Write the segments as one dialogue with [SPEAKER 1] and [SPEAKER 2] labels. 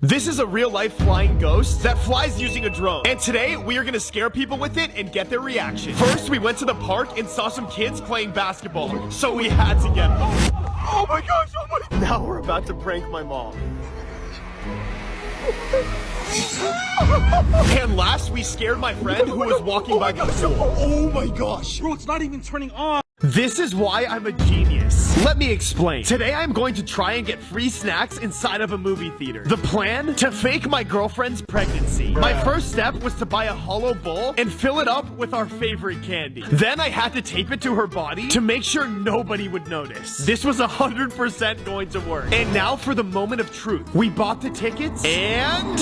[SPEAKER 1] This is a real-life flying ghost that flies using a drone. And today, we are gonna scare people with it and get their reaction. First, we went to the park and saw some kids playing basketball, so we had to get them. Oh my gosh, oh my... Now we're about to prank my mom. And last, we scared my friend who was walking by the pool.
[SPEAKER 2] Oh my gosh. Bro, it's not even turning on.
[SPEAKER 1] This is why I'm a genius. Let me explain. Today I'm going to try and get free snacks inside of a movie theater. The plan? To fake my girlfriend's pregnancy. My first step was to buy a hollow bowl and fill it up with our favorite candy. Then I had to tape it to her body to make sure nobody would notice. This was 100% going to work. And now for the moment of truth. We bought the tickets and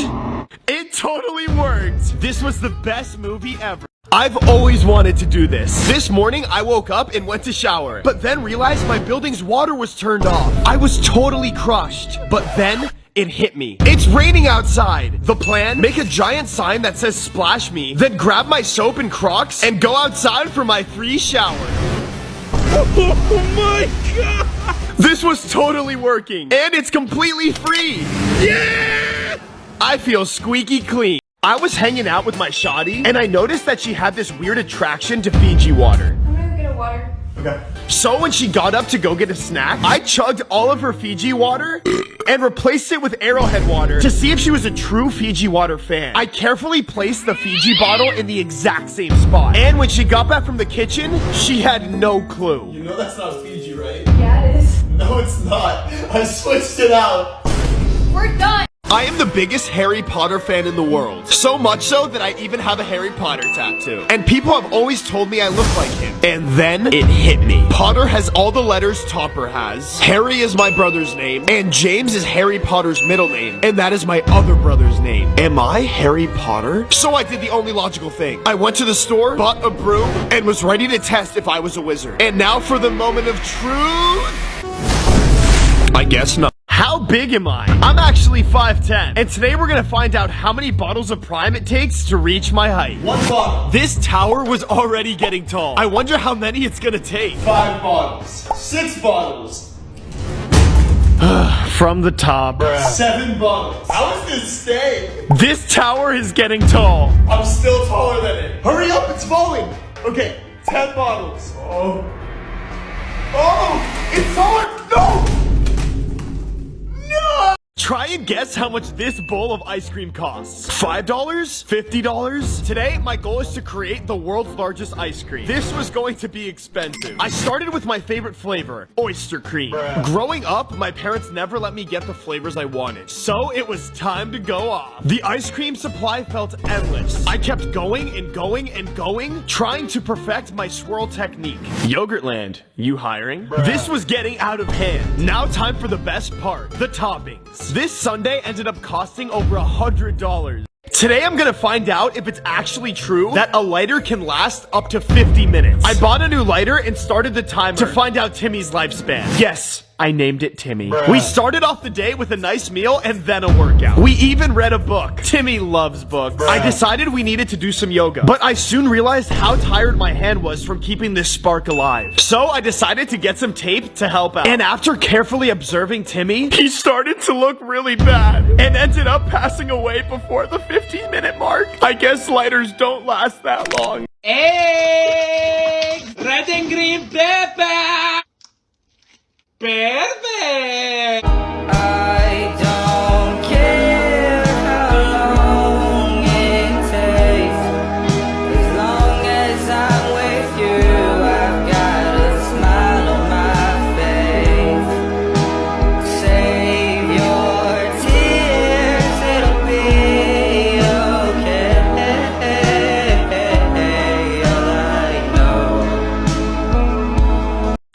[SPEAKER 1] it totally worked. This was the best movie ever. I've always wanted to do this. This morning, I woke up and went to shower, but then realized my building's water was turned off. I was totally crushed, but then it hit me. It's raining outside. The plan? Make a giant sign that says splash me, then grab my soap and Crocs and go outside for my free shower.
[SPEAKER 2] Oh my god!
[SPEAKER 1] This was totally working, and it's completely free.
[SPEAKER 2] Yeah!
[SPEAKER 1] I feel squeaky clean. I was hanging out with my shoddy, and I noticed that she had this weird attraction to Fiji water.
[SPEAKER 3] I'm gonna get a water.
[SPEAKER 1] Okay. So when she got up to go get a snack, I chugged all of her Fiji water and replaced it with Arrowhead water to see if she was a true Fiji water fan. I carefully placed the Fiji bottle in the exact same spot. And when she got back from the kitchen, she had no clue.
[SPEAKER 2] You know that's not Fiji, right?
[SPEAKER 3] Yeah, it is.
[SPEAKER 2] No, it's not. I switched it out.
[SPEAKER 3] We're done.
[SPEAKER 1] I am the biggest Harry Potter fan in the world. So much so that I even have a Harry Potter tattoo. And people have always told me I look like him. And then it hit me. Potter has all the letters Topper has. Harry is my brother's name. And James is Harry Potter's middle name. And that is my other brother's name. Am I Harry Potter? So I did the only logical thing. I went to the store, bought a broom, and was ready to test if I was a wizard. And now for the moment of truth. I guess not. How big am I? I'm actually 5'10", and today we're gonna find out how many bottles of Prime it takes to reach my height.
[SPEAKER 2] 1 bottle.
[SPEAKER 1] This tower was already getting tall. I wonder how many it's gonna take.
[SPEAKER 2] 5 bottles. 6 bottles.
[SPEAKER 1] From the top.
[SPEAKER 2] 7 bottles. How does this stay?
[SPEAKER 1] This tower is getting tall.
[SPEAKER 2] I'm still taller than it. Hurry up, it's falling. Okay, 10 bottles. Oh. Oh, it's taller. No!
[SPEAKER 1] Try and guess how much this bowl of ice cream costs. $5? $50? Today, my goal is to create the world's largest ice cream. This was going to be expensive. I started with my favorite flavor, oyster cream. Growing up, my parents never let me get the flavors I wanted, so it was time to go off. The ice cream supply felt endless. I kept going and going and going, trying to perfect my swirl technique. Yogurtland, you hiring? This was getting out of hand. Now time for the best part, the toppings. This sundae ended up costing over $100. Today I'm gonna find out if it's actually true that a lighter can last up to 50 minutes. I bought a new lighter and started the timer to find out Timmy's lifespan. Yes, I named it Timmy. We started off the day with a nice meal and then a workout. We even read a book. Timmy loves books. I decided we needed to do some yoga, but I soon realized how tired my hand was from keeping this spark alive. So I decided to get some tape to help out. And after carefully observing Timmy, he started to look really bad and ended up passing away before the 15-minute mark. I guess lighters don't last that long.
[SPEAKER 4] Eggs! Red and green pepper! Perfect! I don't care how long it takes. As long as I'm with you, I've got a smile on my face. Save your tears, it'll be okay. All I know.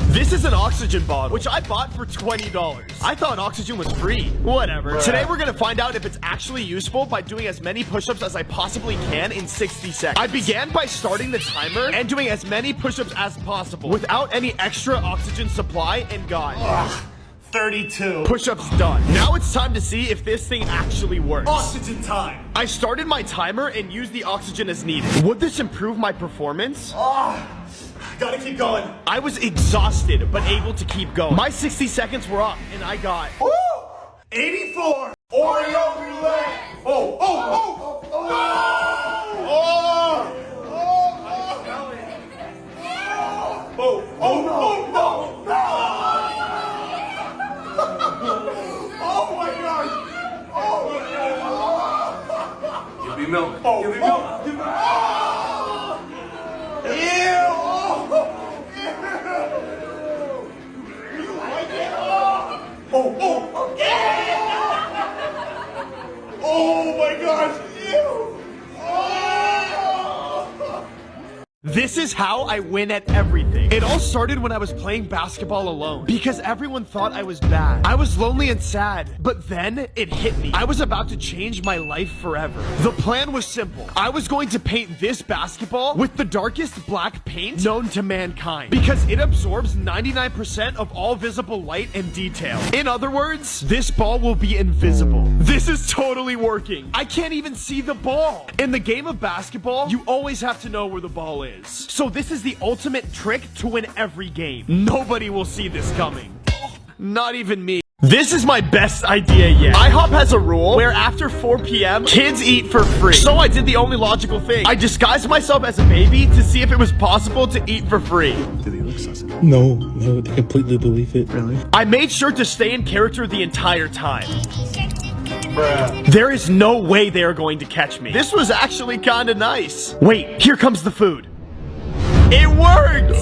[SPEAKER 1] This is an oxygen bottle, which I bought for $20. I thought oxygen was free. Whatever. Today we're gonna find out if it's actually useful by doing as many push-ups as I possibly can in 60 seconds. I began by starting the timer and doing as many push-ups as possible without any extra oxygen supply and got
[SPEAKER 2] 32.
[SPEAKER 1] push-ups done. Now it's time to see if this thing actually works.
[SPEAKER 2] Oxygen time.
[SPEAKER 1] I started my timer and used the oxygen as needed. Would this improve my performance?
[SPEAKER 2] Gotta keep going.
[SPEAKER 1] I was exhausted, but able to keep going. My 60 seconds were up, and I got
[SPEAKER 2] 84 Oreo me milk. Oh, give me milk. Give me milk. Ew! You like it? Oh, okay! Oh my gosh! Ew! Oh!
[SPEAKER 1] This is how I win at everything. It all started when I was playing basketball alone because everyone thought I was bad. I was lonely and sad, but then it hit me. I was about to change my life forever. The plan was simple. I was going to paint this basketball with the darkest black paint known to mankind because it absorbs 99% of all visible light and detail. In other words, this ball will be invisible. This is totally working. I can't even see the ball. In the game of basketball, you always have to know where the ball is. So this is the ultimate trick to win every game. Nobody will see this coming. Not even me. This is my best idea yet. IHOP has a rule where after 4 p.m., kids eat for free. So I did the only logical thing. I disguised myself as a baby to see if it was possible to eat for free.
[SPEAKER 2] Do they look sus?
[SPEAKER 5] No, they completely believe it.
[SPEAKER 2] Really?
[SPEAKER 1] I made sure to stay in character the entire time.
[SPEAKER 2] Bruh.
[SPEAKER 1] There is no way they are going to catch me. This was actually kind of nice. Wait, here comes the food. It worked!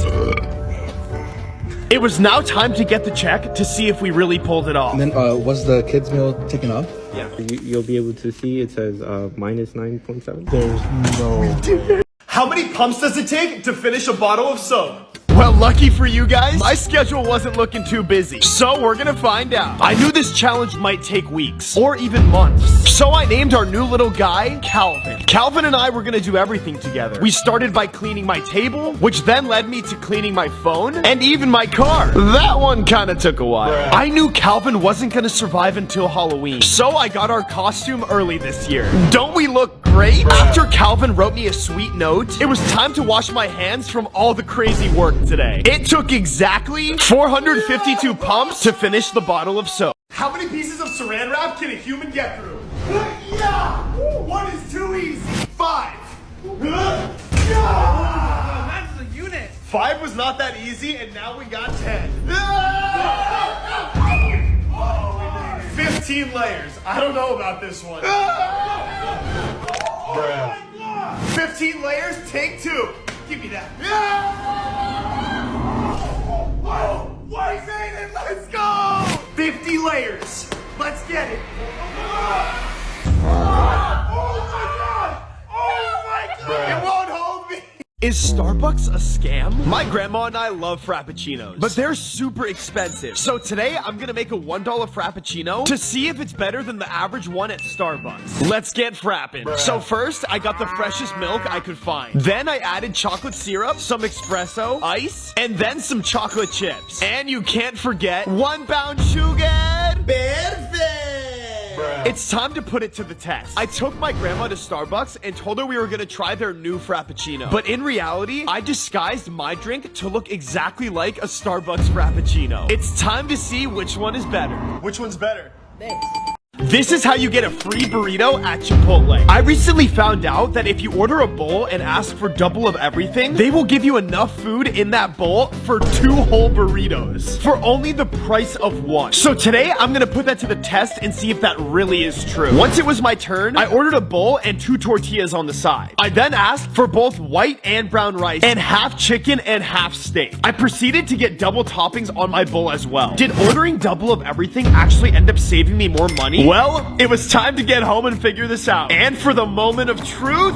[SPEAKER 1] It was now time to get the check to see if we really pulled it off.
[SPEAKER 5] And then, was the kids' meal taken off?
[SPEAKER 6] Yeah, you'll be able to see it says minus 9.7.
[SPEAKER 5] There's no.
[SPEAKER 1] How many pumps does it take to finish a bottle of soap? Well, lucky for you guys, my schedule wasn't looking too busy. So we're gonna find out. I knew this challenge might take weeks or even months. So I named our new little guy Calvin. Calvin and I were gonna do everything together. We started by cleaning my table, which then led me to cleaning my phone and even my car. That one kind of took a while. I knew Calvin wasn't gonna survive until Halloween. So I got our costume early this year. Don't we look great? After Calvin wrote me a sweet note, it was time to wash my hands from all the crazy work today. It took exactly 452 pumps to finish the bottle of soap.
[SPEAKER 2] How many pieces of saran wrap can a human get through? Yeah! One is too easy. 5.
[SPEAKER 1] That's a unit. 5 was not that easy, and now we got 10. 15 layers. I don't know about this one.
[SPEAKER 2] Bruh.
[SPEAKER 1] 15 layers, take 2. Give me that.
[SPEAKER 2] Whoa! We made it! Let's go!
[SPEAKER 1] 50 layers. Let's get it.
[SPEAKER 2] Oh my god! Oh my god!
[SPEAKER 1] It won't hold me. Is Starbucks a scam? My grandma and I love Frappuccinos, but they're super expensive. So today I'm gonna make a $1 Frappuccino to see if it's better than the average one at Starbucks. Let's get frappin'. So first, I got the freshest milk I could find. Then I added chocolate syrup, some espresso, ice, and then some chocolate chips. And you can't forget 1 pound sugar. Perfect. It's time to put it to the test. I took my grandma to Starbucks and told her we were gonna try their new Frappuccino. But in reality, I disguised my drink to look exactly like a Starbucks Frappuccino. It's time to see which one is better.
[SPEAKER 2] Which one's better?
[SPEAKER 1] This is how you get a free burrito at Chipotle. I recently found out that if you order a bowl and ask for double of everything, they will give you enough food in that bowl for 2 whole burritos for only the price of 1. So today, I'm gonna put that to the test and see if that really is true. Once it was my turn, I ordered a bowl and 2 tortillas on the side. I then asked for both white and brown rice and half chicken and half steak. I proceeded to get double toppings on my bowl as well. Did ordering double of everything actually end up saving me more money? Well, it was time to get home and figure this out. And for the moment of truth,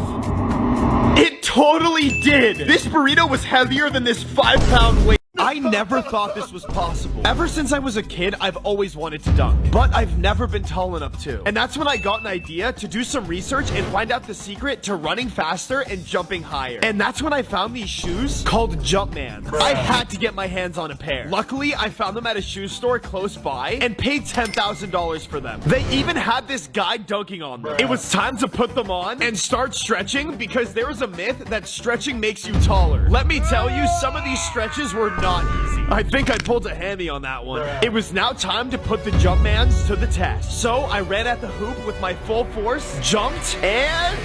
[SPEAKER 1] it totally did. This burrito was heavier than this 5-pound weight. I never thought this was possible. Ever since I was a kid, I've always wanted to dunk, but I've never been tall enough to. And that's when I got an idea to do some research and find out the secret to running faster and jumping higher. And that's when I found these shoes called Jumpman. I had to get my hands on a pair. Luckily, I found them at a shoe store close by and paid $10,000 for them. They even had this guy dunking on them. It was time to put them on and start stretching because there was a myth that stretching makes you taller. Let me tell you, some of these stretches were not easy. I think I pulled a hammy on that one. It was now time to put the Jumpmans to the test. So I ran at the hoop with my full force, jumped, and...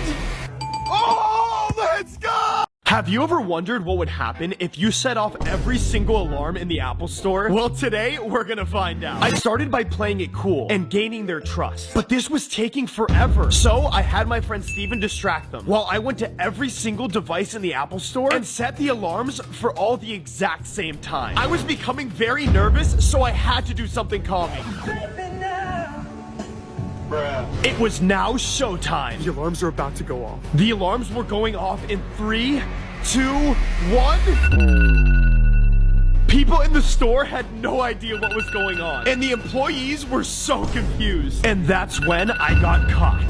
[SPEAKER 2] Oh, let's go!
[SPEAKER 1] Have you ever wondered what would happen if you set off every single alarm in the Apple Store? Well, today we're gonna find out. I started by playing it cool and gaining their trust, but this was taking forever. So I had my friend Steven distract them while I went to every single device in the Apple Store and set the alarms for all the exact same time. I was becoming very nervous, so I had to do something calming. It was now showtime.
[SPEAKER 2] The alarms are about to go off.
[SPEAKER 1] The alarms were going off in 3, 2, 1. People in the store had no idea what was going on, and the employees were so confused. And that's when I got caught.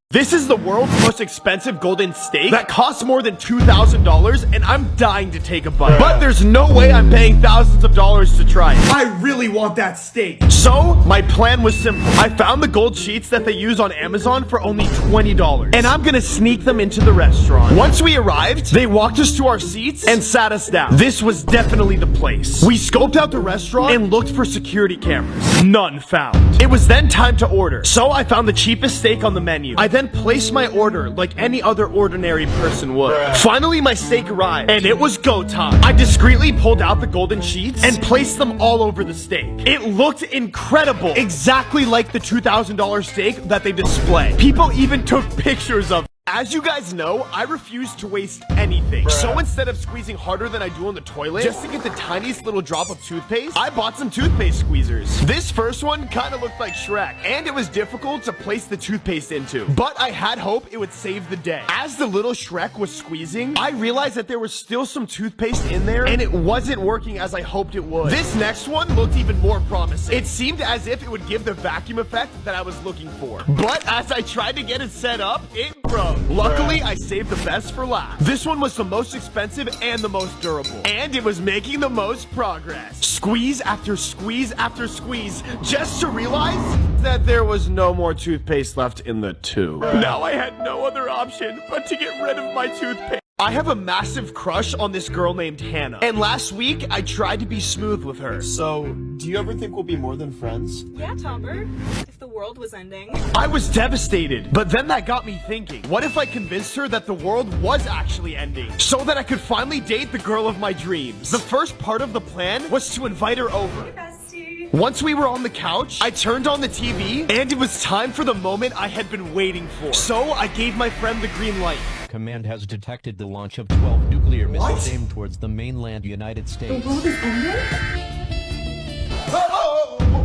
[SPEAKER 1] This is the world's most expensive golden steak that costs more than $2,000, and I'm dying to take a bite. But there's no way I'm paying thousands of dollars to try it.
[SPEAKER 2] I really want that steak.
[SPEAKER 1] So, my plan was simple. I found the gold sheets that they use on Amazon for only $20, and I'm gonna sneak them into the restaurant. Once we arrived, they walked us to our seats and sat us down. This was definitely the place. We scoped out the restaurant and looked for security cameras. None found. It was then time to order. So I found the cheapest steak on the menu. I then placed my order like any other ordinary person would. Finally, my steak arrived, and it was go time. I discreetly pulled out the golden sheets and placed them all over the steak. It looked incredible, exactly like the $2,000 steak that they display. People even took pictures of it. As you guys know, I refuse to waste anything. So instead of squeezing harder than I do on the toilet, just to get the tiniest little drop of toothpaste, I bought some toothpaste squeezers. This first one kind of looked like Shrek, and it was difficult to place the toothpaste into. But I had hope it would save the day. As the little Shrek was squeezing, I realized that there was still some toothpaste in there, and it wasn't working as I hoped it would. This next one looked even more promising. It seemed as if it would give the vacuum effect that I was looking for. But as I tried to get it set up, it broke. Luckily, I saved the best for last. This one was the most expensive and the most durable, and it was making the most progress. Squeeze after squeeze after squeeze, just to realize that there was no more toothpaste left in the tube. Now I had no other option but to get rid of my toothpaste. I have a massive crush on this girl named Hannah, and last week I tried to be smooth with her.
[SPEAKER 2] So, do you ever think we'll be more than friends?
[SPEAKER 7] Yeah, Tomber. If the world was ending.
[SPEAKER 1] I was devastated, but then that got me thinking. What if I convinced her that the world was actually ending, so that I could finally date the girl of my dreams? The first part of the plan was to invite her over.
[SPEAKER 7] Bestie.
[SPEAKER 1] Once we were on the couch, I turned on the TV, and it was time for the moment I had been waiting for. So I gave my friend the green light.
[SPEAKER 8] Command has detected the launch of 12 nuclear missiles aimed towards the mainland United States.
[SPEAKER 3] The world is ending?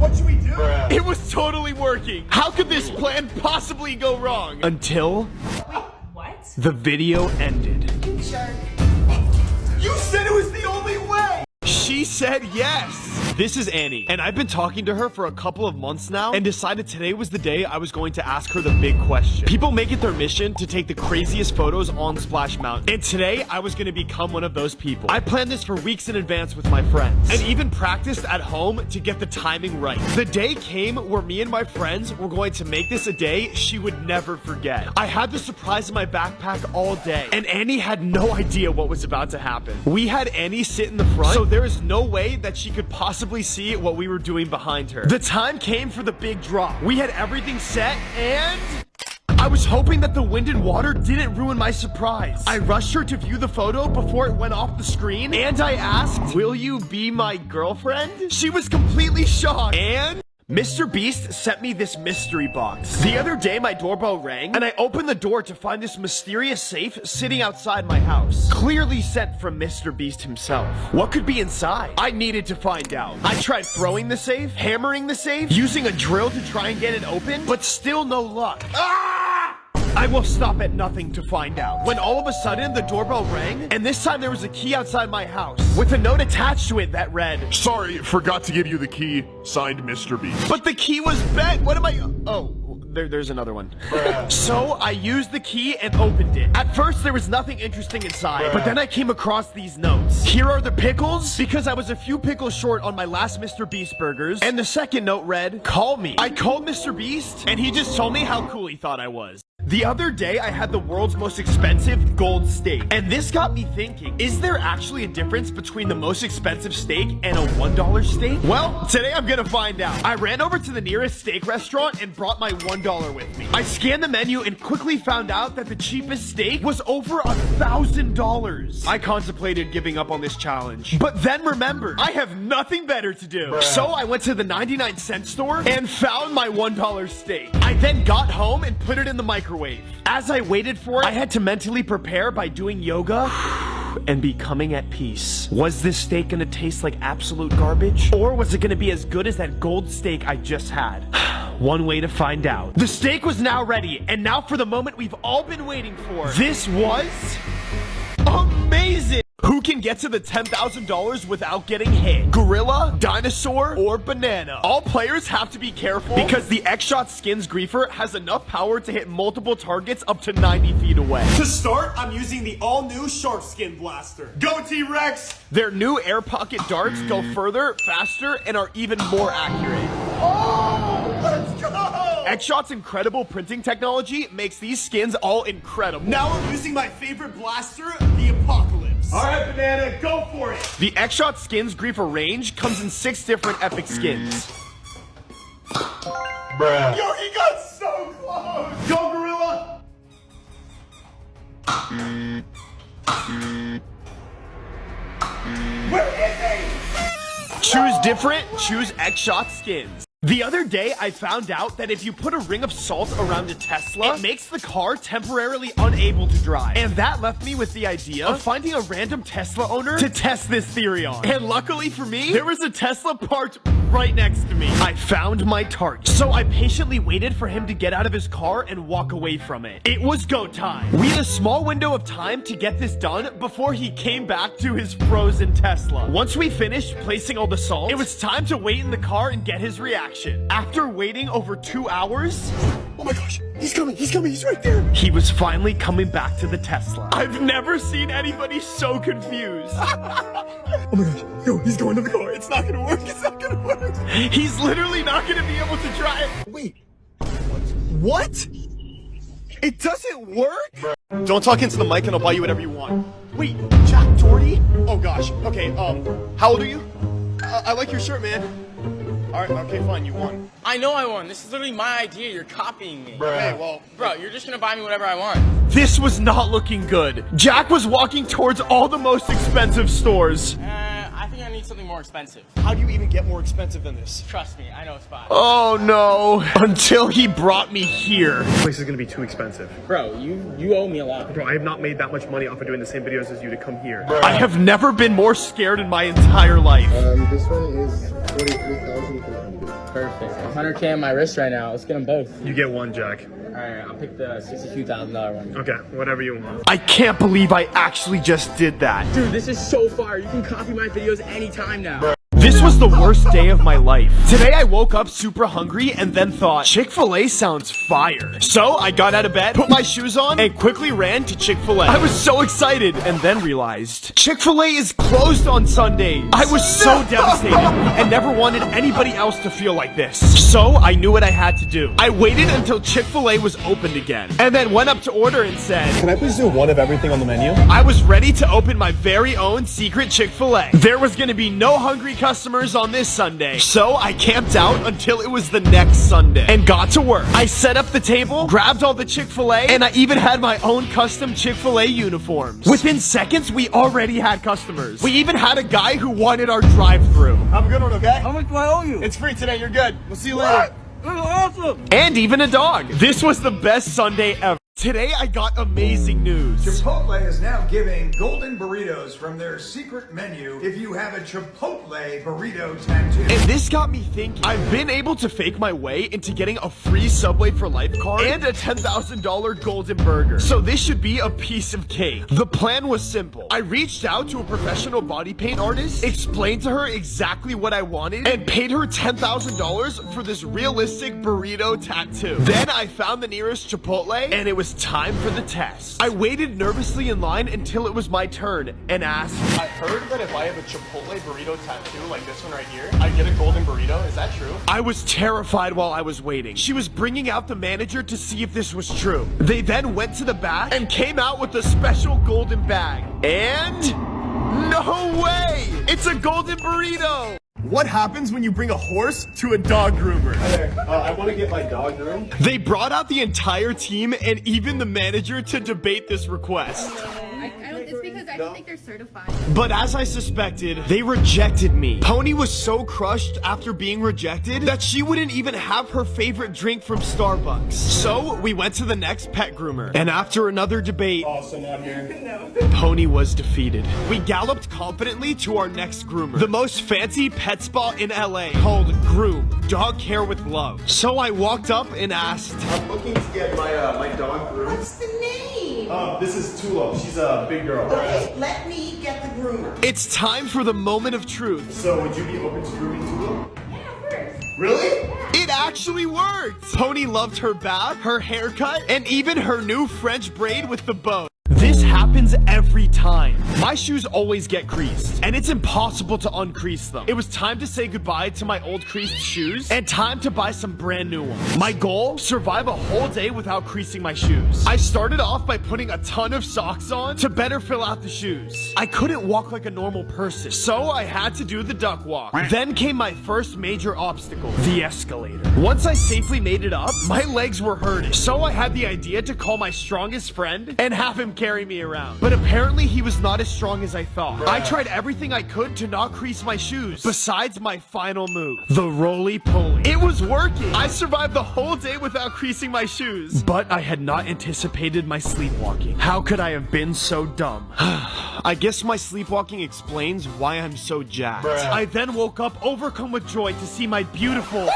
[SPEAKER 2] what should we do?
[SPEAKER 1] It was totally working. How could this plan possibly go wrong? Until
[SPEAKER 7] What?
[SPEAKER 1] the video ended.
[SPEAKER 3] You jerk.
[SPEAKER 2] You said it was the only way!
[SPEAKER 1] She said yes. This is Annie, and I've been talking to her for a couple of months now and decided today was the day I was going to ask her the big question. People make it their mission to take the craziest photos on Splash Mountain, and today I was going to become one of those people. I planned this for weeks in advance with my friends and even practiced at home to get the timing right. The day came where me and my friends were going to make this a day she would never forget. I had the surprise in my backpack all day, and Annie had no idea what was about to happen. We had Annie sit in the front, so there is no way that she could possibly see what we were doing behind her. The time came for the big drop. We had everything set, and I was hoping that the wind and water didn't ruin my surprise. I rushed her to view the photo before it went off the screen, and I asked, "Will you be my girlfriend?" She was completely shocked, and Mr. Beast sent me this mystery box. The other day, my doorbell rang, and I opened the door to find this mysterious safe sitting outside my house. Clearly sent from Mr. Beast himself. What could be inside? I needed to find out. I tried throwing the safe, hammering the safe, using a drill to try and get it open, but still no luck. I will stop at nothing to find out. When all of a sudden, the doorbell rang, and this time there was a key outside my house with a note attached to it that read,
[SPEAKER 2] Sorry, forgot to give you the key. Signed, Mr. Beast.
[SPEAKER 1] but the key was bent. What am I? Oh. There's another one. So I used the key and opened it. At first, there was nothing interesting inside, but then I came across these notes. Here are the pickles, because I was a few pickles short on my last Mr. Beast burgers. And the second note read, call me. I called Mr. Beast, and he just told me how cool he thought I was. The other day, I had the world's most expensive gold steak. And this got me thinking, is there actually a difference between the most expensive steak and a $1 steak? Well, today I'm gonna find out. I ran over to the nearest steak restaurant and brought my $1 with me. I scanned the menu and quickly found out that the cheapest steak was over $1,000. I contemplated giving up on this challenge, but then remembered, I have nothing better to do. So I went to the 99-cent store and found my $1 steak. I then got home and put it in the microwave. As I waited for it, I had to mentally prepare by doing yoga and becoming at peace. Was this steak gonna taste like absolute garbage? Or was it gonna be as good as that gold steak I just had? One way to find out. The steak was now ready, and now for the moment we've all been waiting for. This was amazing! Who can get to the $10,000 without getting hit? Gorilla, dinosaur, or banana? All players have to be careful because the X-Shot Skins Griefer has enough power to hit multiple targets up to 90 feet away.
[SPEAKER 2] To start, I'm using the all-new Shark Skin Blaster. Go, T-Rex!
[SPEAKER 1] Their new air pocket darts go further, faster, and are even more accurate.
[SPEAKER 2] Oh, let's go!
[SPEAKER 1] X-Shot's incredible printing technology makes these skins all incredible.
[SPEAKER 2] Now I'm using my favorite blaster, the Apocalypse. All right, Banana, go for it.
[SPEAKER 1] The X-Shot Skins Griefer range comes in 6 different epic skins.
[SPEAKER 2] Yo, he got so close. Go, Gorilla. Where is he?
[SPEAKER 1] Choose different, choose X-Shot Skins. The other day, I found out that if you put a ring of salt around a Tesla, it makes the car temporarily unable to drive. And that left me with the idea of finding a random Tesla owner to test this theory on. And luckily for me, there was a Tesla parked right next to me. I found my target. So I patiently waited for him to get out of his car and walk away from it. It was go time. We had a small window of time to get this done before he came back to his frozen Tesla. Once we finished placing all the salt, it was time to wait in the car and get his reaction. After waiting over 2 hours,
[SPEAKER 2] Oh my gosh, he's coming, he's right there.
[SPEAKER 1] he was finally coming back to the Tesla. I've never seen anybody so confused.
[SPEAKER 2] Oh my gosh, yo, he's going to the car. It's not gonna work, it's not gonna work.
[SPEAKER 1] He's literally not gonna be able to drive.
[SPEAKER 2] Wait, what? It doesn't work? Don't talk into the mic and I'll buy you whatever you want. Wait, Jack Doherty? Oh gosh, okay, how old are you? I like your shirt, man. Alright, okay, fine, you won.
[SPEAKER 8] I know I won. This is literally my idea. You're copying me.
[SPEAKER 2] Okay, well,
[SPEAKER 8] Bro, you're just gonna buy me whatever I want.
[SPEAKER 1] This was not looking good. Jack was walking towards all the most expensive stores.
[SPEAKER 8] I think I need something more expensive.
[SPEAKER 2] how do you even get more expensive than this?
[SPEAKER 8] Trust me, I know a spot.
[SPEAKER 1] Oh no. Until he brought me here. This place is gonna be too expensive.
[SPEAKER 8] Bro, you owe me a lot.
[SPEAKER 1] Bro, I have not made that much money off of doing the same videos as you to come here. I have never been more scared in my entire life.
[SPEAKER 9] This one is 43,300.
[SPEAKER 8] Perfect. 100K on my wrist right now. Let's get them both.
[SPEAKER 2] You get one, Jack.
[SPEAKER 8] Alright, I'll pick the $62,000 one.
[SPEAKER 2] Okay, whatever you want.
[SPEAKER 1] I can't believe I actually just did that.
[SPEAKER 8] Dude, this is so fire. You can copy my videos anytime now.
[SPEAKER 1] This was the worst day of my life. Today I woke up super hungry and then thought, Chick-fil-A sounds fire. So I got out of bed, put my shoes on, and quickly ran to Chick-fil-A. I was so excited and then realized Chick-fil-A is closed on Sundays. I was so devastated and never wanted anybody else to feel like this. So I knew what I had to do. I waited until Chick-fil-A was opened again and then went up to order and said,
[SPEAKER 2] Can I please do one of everything on the menu?
[SPEAKER 1] I was ready to open my very own secret Chick-fil-A. There was gonna be no hungry customers on this Sunday. So I camped out until it was the next Sunday and got to work. I set up the table, grabbed all the Chick-fil-A, and I even had my own custom Chick-fil-A uniforms. Within seconds, we already had customers. We even had a guy who wanted our drive-thru.
[SPEAKER 2] Have a good one, okay?
[SPEAKER 8] How much do I owe you?
[SPEAKER 2] It's free today, you're good. We'll see you later.
[SPEAKER 8] This is awesome.
[SPEAKER 1] And even a dog. This was the best Sunday ever. Today I got amazing news.
[SPEAKER 9] Chipotle is now giving golden burritos from their secret menu if you have a Chipotle burrito tattoo.
[SPEAKER 1] And this got me thinking, I've been able to fake my way into getting a free Subway for Life card and a $10,000 golden burger. So this should be a piece of cake. The plan was simple. I reached out to a professional body paint artist, explained to her exactly what I wanted, and paid her $10,000 for this realistic burrito tattoo. Then I found the nearest Chipotle, and it was time for the test. I waited nervously in line until it was my turn and asked,
[SPEAKER 2] I heard that if I have a Chipotle burrito tattoo like this one right here, I get a golden burrito. Is that true?
[SPEAKER 1] I was terrified while I was waiting. She was bringing out the manager to see if this was true. They then went to the back and came out with a special golden bag. And no way! It's a golden burrito!
[SPEAKER 2] What happens when you bring a horse to a dog groomer? Hi there. I want to get my dog groomed.
[SPEAKER 1] They brought out the entire team and even the manager to debate this request.
[SPEAKER 3] It's because I don't think they're certified.
[SPEAKER 1] But as I suspected, they rejected me. Pony was so crushed after being rejected that she wouldn't even have her favorite drink from Starbucks. So we went to the next pet groomer. And after another debate,
[SPEAKER 2] Also not here.
[SPEAKER 1] Pony was defeated. We galloped confidently to our next groomer, the most fancy pet spa in LA, called Groom, Dog Care with Love. So I walked up and asked,
[SPEAKER 2] I'm looking to get my dog groomed.
[SPEAKER 10] What's the name?
[SPEAKER 2] This is Tulip. She's a big girl.
[SPEAKER 10] Okay, let me get the groomer.
[SPEAKER 1] it's time for the moment of truth.
[SPEAKER 2] So would you be open to grooming Tulip?
[SPEAKER 3] Yeah, of course.
[SPEAKER 2] Really?
[SPEAKER 1] It actually worked! Pony loved her bath, her haircut, and even her new French braid with the bow. This happens every time. My shoes always get creased, and it's impossible to uncrease them. It was time to say goodbye to my old creased shoes, and time to buy some brand new ones. My goal? Survive a whole day without creasing my shoes. I started off by putting a ton of socks on to better fill out the shoes. I couldn't walk like a normal person, so I had to do the duck walk. Then came my first major obstacle, the escalator. Once I safely made it up, my legs were hurting, so I had the idea to call my strongest friend and have him carry me around. But apparently he was not as strong as I thought. I tried everything I could to not crease my shoes, besides my final move, the roly-poly. It was working. I survived the whole day without creasing my shoes. But I had not anticipated my sleepwalking. How could I have been so dumb? I guess my sleepwalking explains why I'm so jacked. I then woke up overcome with joy to see my beautiful...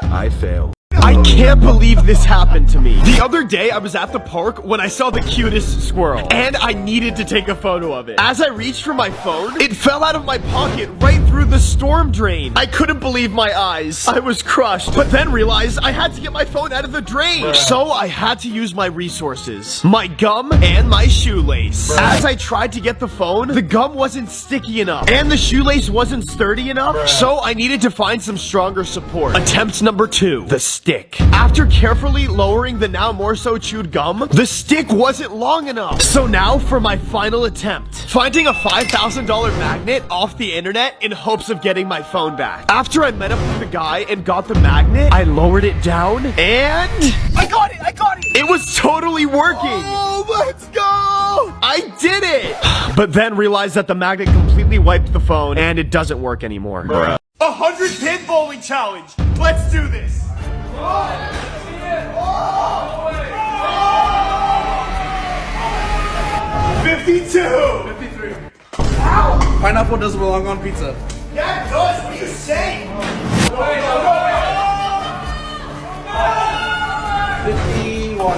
[SPEAKER 2] I failed.
[SPEAKER 1] I can't believe this happened to me. The other day, I was at the park when I saw the cutest squirrel, and I needed to take a photo of it. As I reached for my phone, it fell out of my pocket right through the storm drain. I couldn't believe my eyes. I was crushed, but then realized I had to get my phone out of the drain. So I had to use my resources, my gum and my shoelace. As I tried to get the phone, the gum wasn't sticky enough, and the shoelace wasn't sturdy enough, so I needed to find some stronger support. Attempt number 2, the stick. After carefully lowering the now more so chewed gum, the stick wasn't long enough. So now for my final attempt, finding a $5,000 magnet off the internet in hopes of getting my phone back. After I met up with the guy and got the magnet, I lowered it down and...
[SPEAKER 2] I got it! I got it!
[SPEAKER 1] It was totally working!
[SPEAKER 2] Oh, let's go!
[SPEAKER 1] I did it! But then realized that the magnet completely wiped the phone and it doesn't work anymore.
[SPEAKER 2] 100 pin bowling challenge! Let's do this! 52! 53.
[SPEAKER 5] Pineapple doesn't belong on pizza.
[SPEAKER 2] Yeah, it does! What are you saying? No, no, no, no.
[SPEAKER 8] 1.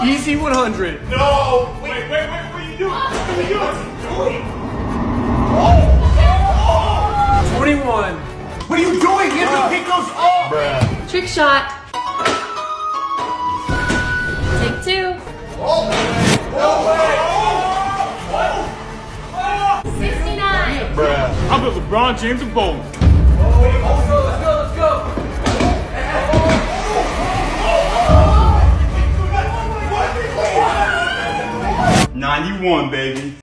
[SPEAKER 8] Easy 100.
[SPEAKER 2] No! Wait, what are you doing? What are you doing?
[SPEAKER 8] 21.
[SPEAKER 2] What are you doing? You have to pick those up!
[SPEAKER 3] Trick shot. Take 2. 69.
[SPEAKER 1] I'm the LeBron James of bowling.
[SPEAKER 8] Let's go.
[SPEAKER 1] 91, baby.